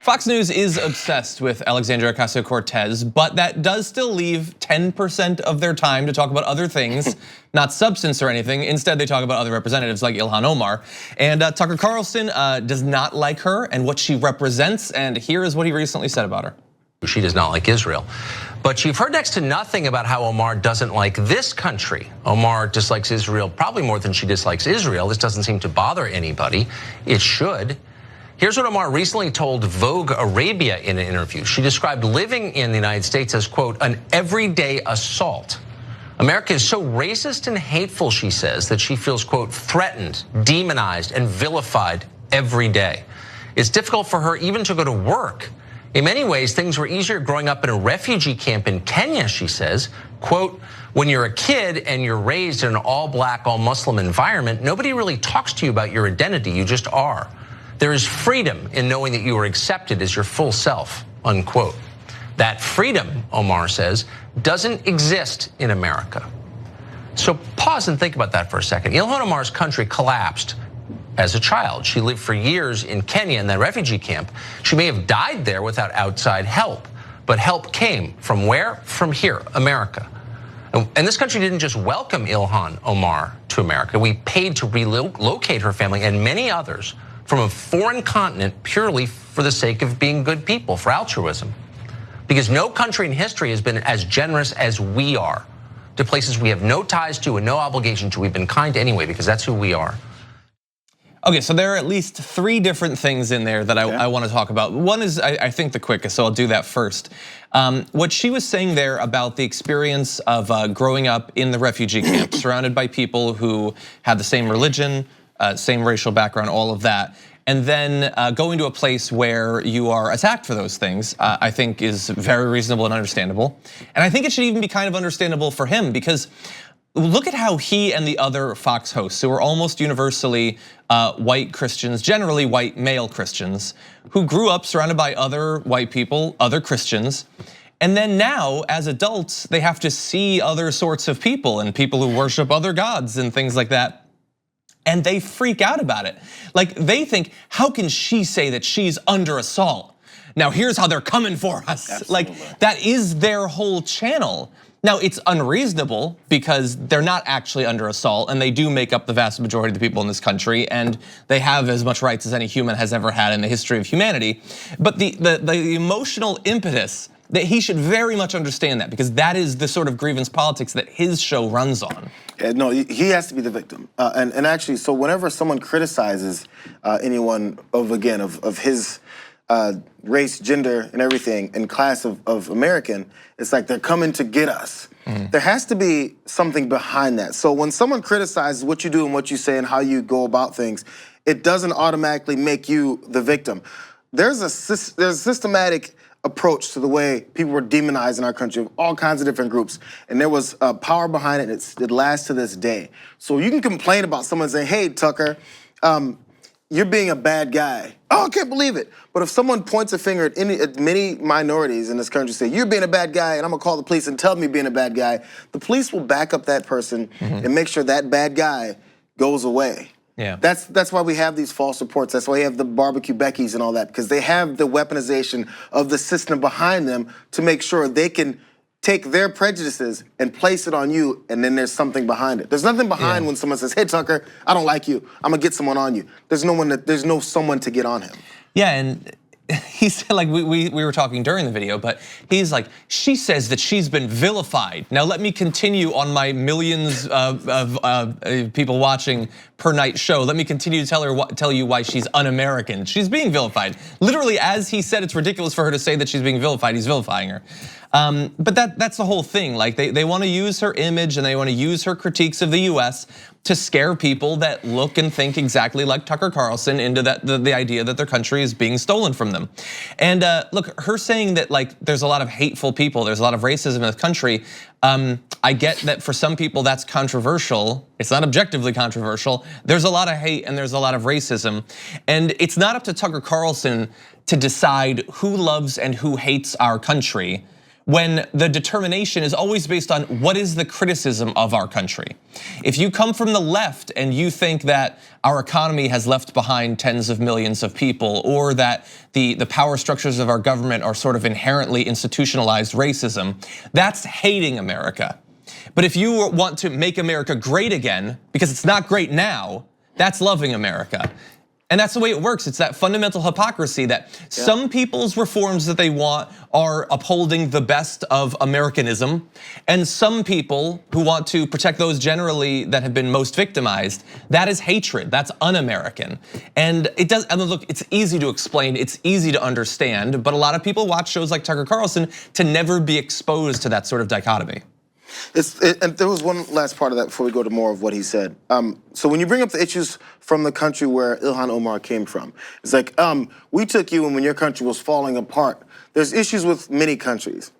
Fox News is obsessed with Alexandria Ocasio-Cortez, but that does still leave 10% of their time to talk about other things, not substance or anything. Instead, they talk about other representatives like Ilhan Omar. And Tucker Carlson does not like her and what she represents, and here is what he recently said about her. She does not like Israel. But you've heard next to nothing about how Omar doesn't like this country. Omar dislikes Israel probably more than she dislikes Israel. This doesn't seem to bother anybody. It should. Here's what Omar recently told Vogue Arabia in an interview. She described living in the United States as, quote, an everyday assault. America is so racist and hateful, she says, that she feels, quote, threatened, demonized, and vilified every day. It's difficult for her even to go to work. In many ways, things were easier growing up in a refugee camp in Kenya, she says. Quote, when you're a kid and you're raised in an all-black, all-Muslim environment, nobody really talks to you about your identity, you just are. There is freedom in knowing that you are accepted as your full self, unquote. That freedom, Omar says, doesn't exist in America. So pause and think about that for a second. Ilhan Omar's country collapsed as a child. She lived for years in Kenya in that refugee camp. She may have died there without outside help, but help came from where? From here, America. And this country didn't just welcome Ilhan Omar to America. We paid to relocate her family and many others from a foreign continent purely for the sake of being good people, for altruism. Because no country in history has been as generous as we are to places we have no ties to and no obligation to. We've been kind anyway because that's who we are. Okay, so there are at least 3 different things in there that I want to talk about. One is, I think, the quickest, so I'll do that first. What she was saying there about the experience of growing up in the refugee camp, surrounded by people who had the same religion, same racial background, all of that. And then going to a place where you are attacked for those things, I think is very reasonable and understandable. And I think it should even be kind of understandable for him because look at how he and the other Fox hosts, who are almost universally white Christians, generally white male Christians, who grew up surrounded by other white people, other Christians. And then now, as adults, they have to see other sorts of people and people who worship other gods and things like that. And they freak out about it. Like they think, how can she say that she's under assault? Now here's how they're coming for us. Absolutely. Like that is their whole channel. Now it's unreasonable because they're not actually under assault and they do make up the vast majority of the people in this country and they have as much rights as any human has ever had in the history of humanity. But the emotional impetus, that he should very much understand that because that is the sort of grievance politics that his show runs on. No, he has to be the victim. And actually, so whenever someone criticizes anyone of his race, gender, and everything, and class of American, it's like they're coming to get us. There has to be something behind that. So when someone criticizes what you do and what you say and how you go about things, it doesn't automatically make you the victim. There's a systematic approach to the way people were demonized in our country of all kinds of different groups. And there was power behind it, and it lasts to this day. So you can complain about someone saying, hey, Tucker, you're being a bad guy. Oh, I can't believe it. But if someone points a finger at many minorities in this country, say, you're being a bad guy, and I'm gonna call the police and tell them you're being a bad guy, the police will back up that person and make sure that bad guy goes away. Yeah. That's why we have these false reports. That's why we have the barbecue Beckys and all that, because they have the weaponization of the system behind them to make sure they can take their prejudices and place it on you, and then there's something behind it. There's nothing behind when someone says, hey, Tucker, I don't like you. I'm gonna get someone on you. There's no someone to get on him. Yeah, and he said, like we were talking during the video, but he's like, she says that she's been vilified. Now let me continue on my millions of people watching per night show. Let me continue to tell you why she's un-American. She's being vilified. Literally, as he said, it's ridiculous for her to say that she's being vilified. He's vilifying her. But that's the whole thing. Like they want to use her image and they want to use her critiques of the US to scare people that look and think exactly like Tucker Carlson into the idea that their country is being stolen from them. And look, her saying that like there's a lot of hateful people, there's a lot of racism in the country. I get that for some people that's controversial. It's not objectively controversial. There's a lot of hate and there's a lot of racism. And it's not up to Tucker Carlson to decide who loves and who hates our country, when the determination is always based on what is the criticism of our country. If you come from the left and you think that our economy has left behind tens of millions of people, or that the power structures of our government are sort of inherently institutionalized racism, that's hating America. But if you want to make America great again, because it's not great now, that's loving America. And that's the way it works. It's that fundamental hypocrisy that some people's reforms that they want are upholding the best of Americanism, and some people who want to protect those generally that have been most victimized, that is hatred, that's un-American. And it does, I mean, look, it's easy to explain, it's easy to understand, but a lot of people watch shows like Tucker Carlson to never be exposed to that sort of dichotomy. And there was one last part of that before we go to more of what he said. So when you bring up the issues from the country where Ilhan Omar came from, it's like, we took you and when your country was falling apart. There's issues with many countries.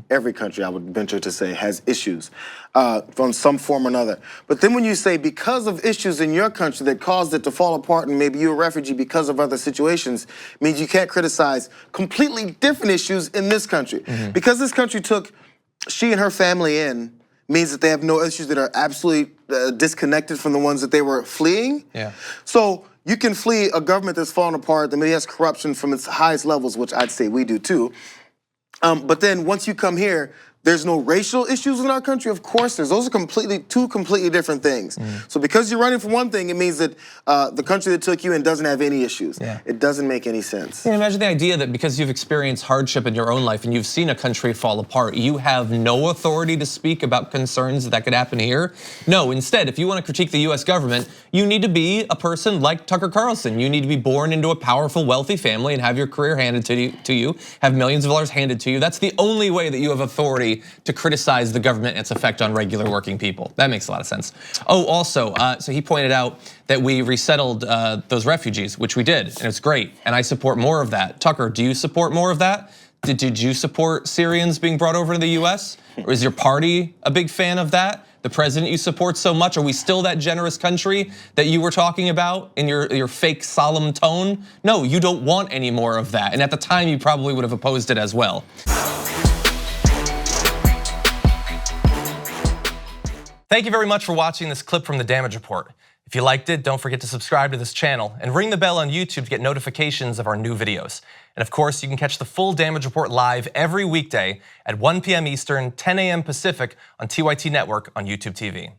Every country, I would venture to say, has issues from some form or another. But then when you say because of issues in your country that caused it to fall apart and maybe you're a refugee because of other situations, means you can't criticize completely different issues in this country. Because this country took she and her family in means that they have no issues that are absolutely disconnected from the ones that they were fleeing. So you can flee a government that's fallen apart, that maybe has corruption from its highest levels, which I'd say we do too. But then once you come here, there's no racial issues in our country. Of course there's. Those are two completely different things. So because you're running from one thing, it means that the country that took you in doesn't have any issues. It doesn't make any sense. Imagine the idea that because you've experienced hardship in your own life and you've seen a country fall apart, you have no authority to speak about concerns that could happen here. No, instead, if you want to critique the US government, you need to be a person like Tucker Carlson. You need to be born into a powerful, wealthy family and have your career handed to you, have millions of dollars handed to you. That's the only way that you have authority to criticize the government and its effect on regular working people. That makes a lot of sense. Oh, also, so he pointed out that we resettled those refugees, which we did, and it's great, and I support more of that. Tucker, do you support more of that? Did you support Syrians being brought over to the US? Or is your party a big fan of that? The president you support so much, are we still that generous country that you were talking about in your fake solemn tone? No, you don't want any more of that, and at the time you probably would have opposed it as well. Thank you very much for watching this clip from The Damage Report. If you liked it, don't forget to subscribe to this channel and ring the bell on YouTube to get notifications of our new videos. And of course, you can catch the full Damage Report live every weekday at 1 p.m. Eastern, 10 a.m. Pacific on TYT Network on YouTube TV.